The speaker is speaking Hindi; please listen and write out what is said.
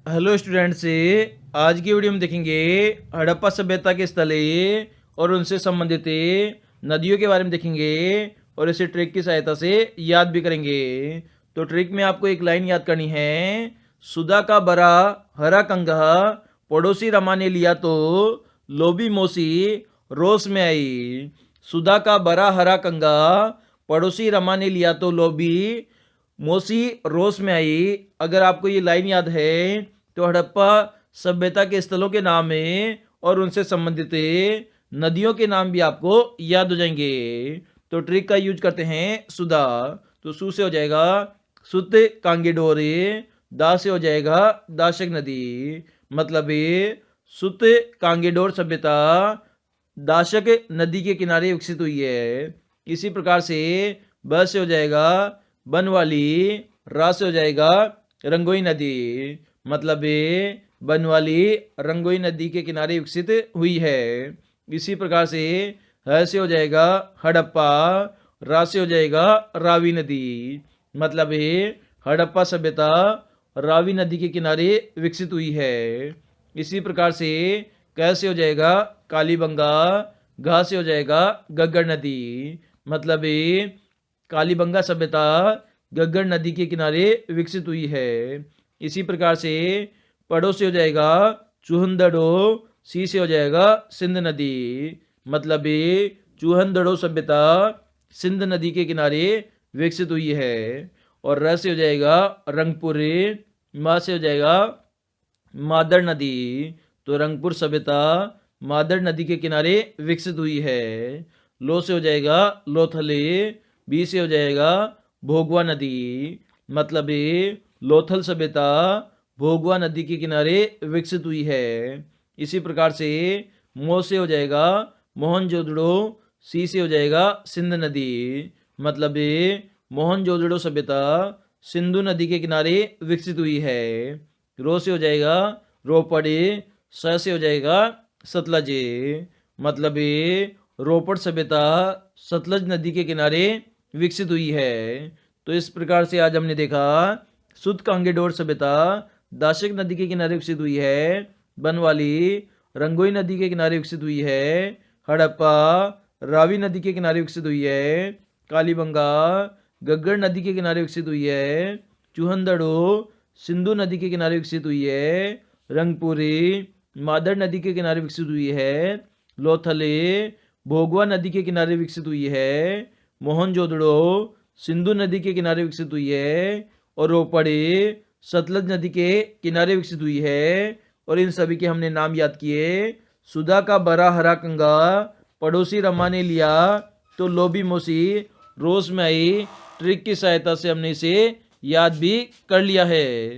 हेलो स्टूडेंट्स से आज की वीडियो में देखेंगे हड़प्पा सभ्यता के स्थल और उनसे संबंधित नदियों के बारे में देखेंगे और इसे ट्रिक की सहायता से याद भी करेंगे। तो ट्रिक में आपको एक लाइन याद करनी है। सुधा का बरा हरा कंगा पड़ोसी रमा ने लिया तो लोभी मोसी रोस में आई। सुधा का बरा हरा कंगा पड़ोसी रमा ने लिया तो लोभी मोसी रोस में आई। अगर आपको ये लाइन याद है तो हड़प्पा सभ्यता के स्थलों के नाम और उनसे संबंधित नदियों के नाम भी आपको याद हो जाएंगे। तो ट्रिक का यूज करते हैं सुधा। तो सु से हो जाएगा सुत कांगे डोरे, दा से हो जाएगा दाशक नदी। मतलब सुत कांगेडोर सभ्यता दाशक नदी के किनारे विकसित हुई है। इसी प्रकार से ब से हो जाएगा बनवाली, रा से हो जाएगा रंगोई नदी। मतलब बनवाली रंगोई नदी के किनारे विकसित हुई है। इसी प्रकार से ह से हो जाएगा हड़प्पा, रा से हो जाएगा रावी नदी। मतलब हड़प्पा सभ्यता रावी नदी के किनारे विकसित हुई है। इसी प्रकार से क से हो जाएगा कालीबंगा, घा से हो जाएगा गग्गर नदी। मतलब कालीबंगा सभ्यता गग्गर नदी के किनारे विकसित हुई है। इसी प्रकार से पड़ो से हो जाएगा चूहनदड़ो, सी से हो जाएगा सिंध नदी। मतलब चूहनदड़ो सभ्यता सिंध नदी के किनारे विकसित हुई है। और र से हो जाएगा रंगपुर, मा से हो जाएगा मादर नदी। तो रंगपुर सभ्यता मादर नदी के किनारे विकसित हुई है। लो से हो जाएगा लोथले, बी से हो जाएगा भोगवा नदी। मतलब लोथल सभ्यता भोगवा नदी के किनारे विकसित हुई है। इसी प्रकार से मो से हो जाएगा मोहनजोदड़ो, सी से हो जाएगा सिंध नदी। मतलब मोहनजोदड़ो सभ्यता सिंधु नदी के किनारे विकसित हुई है। रो से हो जाएगा रोपड़े, स से हो जाएगा सतलज। मतलब रोपड़ सभ्यता सतलज नदी के किनारे विकसित हुई है। तो इस प्रकार से आज हमने देखा सुत कांगेडोर सभ्यता दाशक नदी के किनारे विकसित हुई है, बनवाली रंगोई नदी के किनारे विकसित हुई है, हड़प्पा रावी नदी के किनारे विकसित हुई है, कालीबंगा गग्गर नदी के किनारे विकसित हुई है, चूहनदड़ो सिंधु नदी के किनारे विकसित हुई है, रंगपुरी मादर नदी के किनारे विकसित हुई है, लोथले भोगवा नदी के किनारे विकसित हुई है, मोहनजोदड़ो सिंधु नदी के किनारे विकसित हुई है, और रोपड़े सतलज नदी के किनारे विकसित हुई है। और इन सभी के हमने नाम याद किए। सुधा का बरा हरा कंगा पड़ोसी रमा ने लिया तो लोभी मोसी रोस में आई। ट्रिक की सहायता से हमने इसे याद भी कर लिया है।